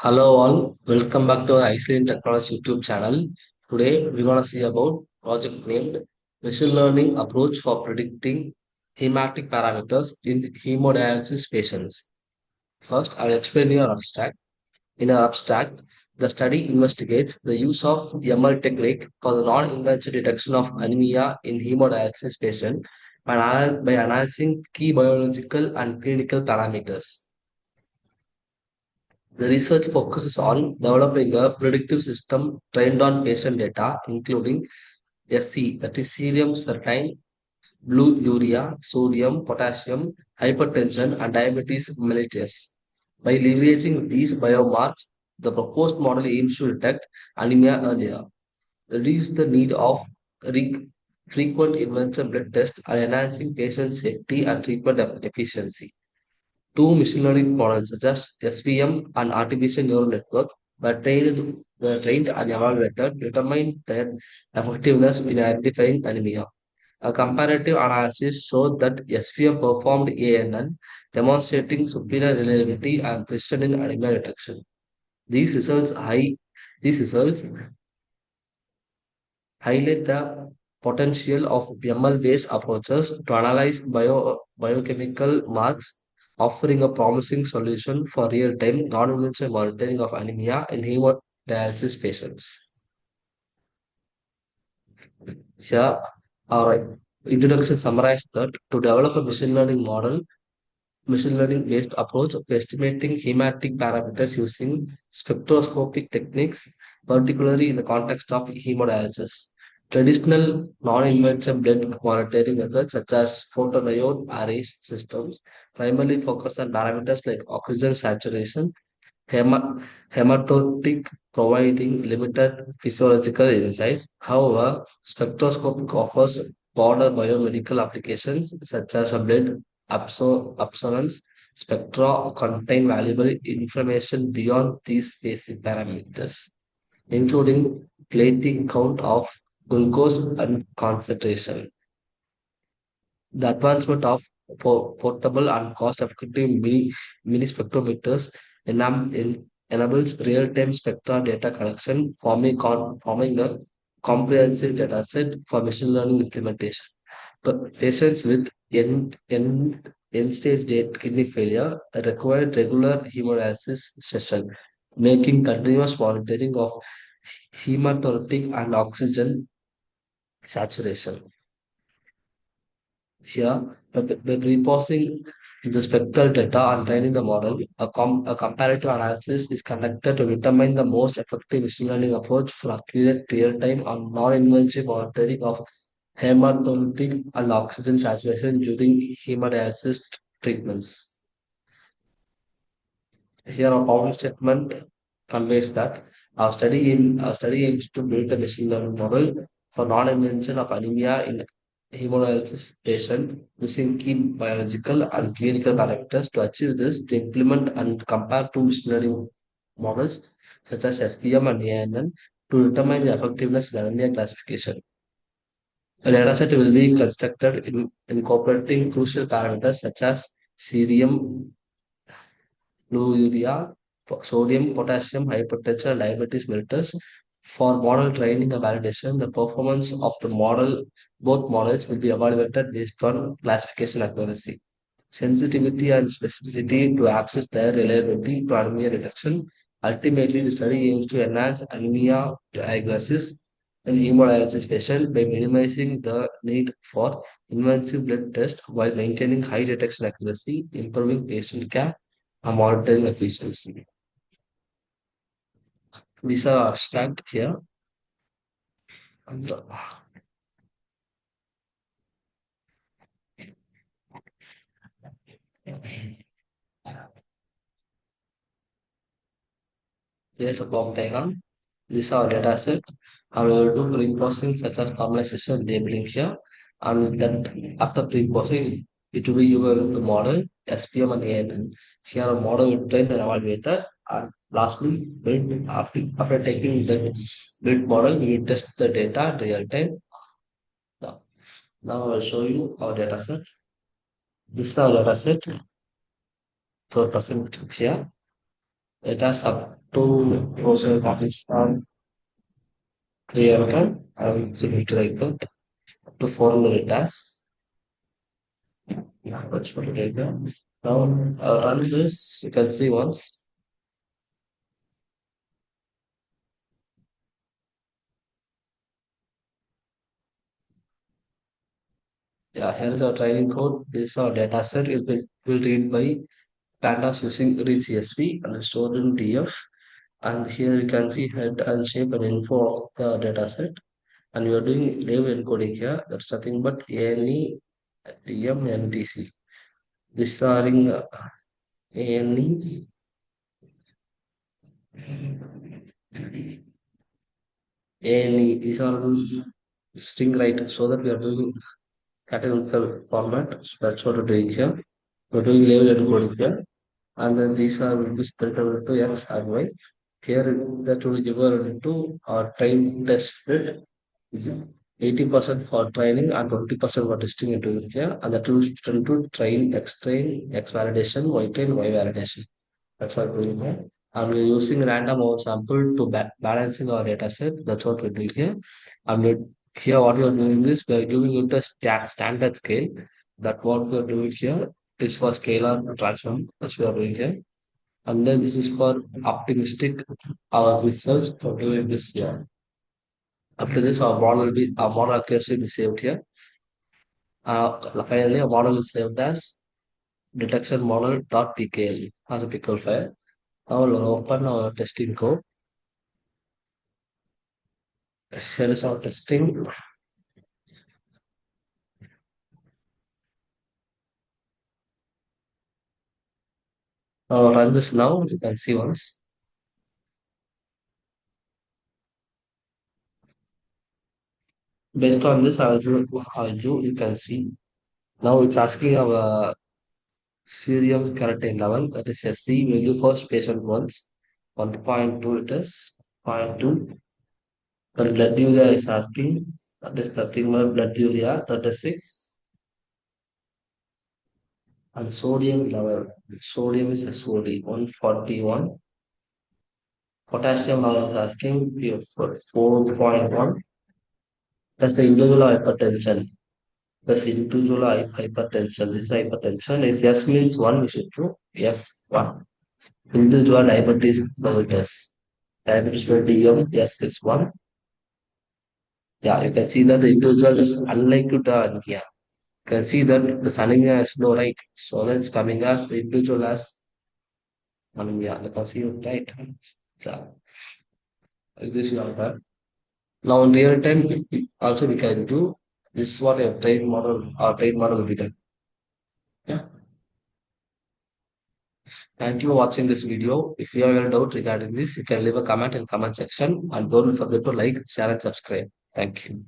Hello all, welcome back to our Aislyn Technologies YouTube channel. Today we're gonna see about project named Machine Learning Approach for Predicting Hematic Parameters in Hemodialysis Patients. First, I'll explain your abstract. In our abstract, the study investigates the use of ML technique for the non-invasive detection of anemia in hemodialysis patients by analyzing key biological and clinical parameters. The research focuses on developing a predictive system trained on patient data, including SC, that is serum creatinine, blue urea, sodium, potassium, hypertension, and diabetes mellitus. By leveraging these biomarkers, the proposed model aims to detect anemia earlier, reduce the need of re- frequent intervention blood tests, and enhancing patient safety and treatment efficiency. Two machine learning models such as SVM and artificial neural network were trained and evaluated to determine their effectiveness in identifying anemia. A comparative analysis showed that SVM performed ANN, demonstrating superior reliability and precision in anemia detection. These results, high, these results highlight the potential of ML-based approaches to analyze biochemical marks, offering a promising solution for real-time non-invasive monitoring of anemia in hemodialysis patients. Here, our introduction summarized that to develop a machine learning based approach of estimating hematic parameters using spectroscopic techniques, particularly in the context of hemodialysis. Traditional non-invasive blood monitoring methods such as photodiode array systems primarily focus on parameters like oxygen saturation, hematotic, providing limited physiological insights. However, spectroscopic offers broader biomedical applications such as a blood absorbance spectra contain valuable information beyond these basic parameters, including platelet count of glucose and concentration. The advancement of portable and cost-effective mini spectrometers enables real-time spectra data collection, forming a comprehensive dataset for machine learning implementation. But patients with end-stage kidney failure require regular hemodialysis session, making continuous monitoring of hematocrit and oxygen saturation. Here, by reposing the spectral data and training the model, a comparative analysis is conducted to determine the most effective machine learning approach for accurate real-time and non-invasive monitoring of hematologic and oxygen saturation during hemodialysis treatments. Here, a problem statement conveys that our study aims to build a machine learning model for non-invention of anemia in hemodialysis patient using key biological and clinical parameters. To achieve this, to implement and compare two machine learning models such as SPM and ANN to determine the effectiveness in anemia classification. A dataset will be constructed incorporating crucial parameters such as serum, urea, sodium, potassium, hypertension, and diabetes mellitus. For model training and validation, the performance of both models will be evaluated based on classification accuracy, sensitivity, and specificity to access their reliability to anemia detection. Ultimately, the study aims to enhance anemia diagnosis in hemodialysis patients by minimizing the need for invasive blood tests while maintaining high detection accuracy, improving patient care, and monitoring efficiency. These are abstract here. And, here's a block diagram. This is our data set. And we will do pre-processing such as normalization labeling here. And then after pre-processing, it will be the model, SPM and ANN. Here a model will train and evaluated. And lastly, after taking the build model, we will test the data in real time. Now I will show you our data set. This is our data set. So present here. It has up to also Pakistan 300 and 300 like that. Up to 400 it has. Yeah, that's what it is. Yeah. Now, run this, you can see once. Yeah, here is our training code. This is our data set. It will read by pandas using read CSV and stored in DF. And here you can see head and shape and info of the data set. And we are doing label encoding here. That's nothing but ANE, TM, This are in ANE, ANE. These are string right. So that we are doing categorical format. So that's what we're doing here. We're doing label encoding here. And then these are will be split over into X and Y. Here that will give her into our train test split is 80% for training and 20% for testing into here, and that will split into train, X validation, Y train, Y validation. That's what we're doing here. And we're using random or sample to balancing our data set. That's what we're doing here. And here what we're doing is we're giving it a standard scale. That what we're doing here is for scalar transform. That's what we're doing here. And then this is for optimistic our results for doing this here. After this, our model accuracy will be saved here. Finally, a model is saved as detection model dot pkl as a pickle file. Now we'll open our testing code. Here is our testing. Run this now. You can see once. Based on this, you can see. Now it's asking our serial keratin level. That is SC value first patient once. 1.2 it is. 0.2. The blood urea is asking. That is nothing but blood urea 36. And sodium level. Sodium is SOD 141. Potassium level is asking for 4.1. That's the individual hypertension. That's individual hypertension. This is hypertension. If yes means 1, we should do yes 1. Individual diabetes mellitus. Diabetes mellitus, yes is 1. Yeah, you can see that the individual is unlike to the anemia. You can see that the anemia is low, right? So that's coming as the individual as anemia. You can see it, right? Yeah, like this you have done. Now in real time, also we can do this is what a train model or train model will be done. Yeah. Thank you for watching this video. If you have any doubt regarding this, you can leave a comment in comment section and don't forget to like, share and subscribe. Thank you.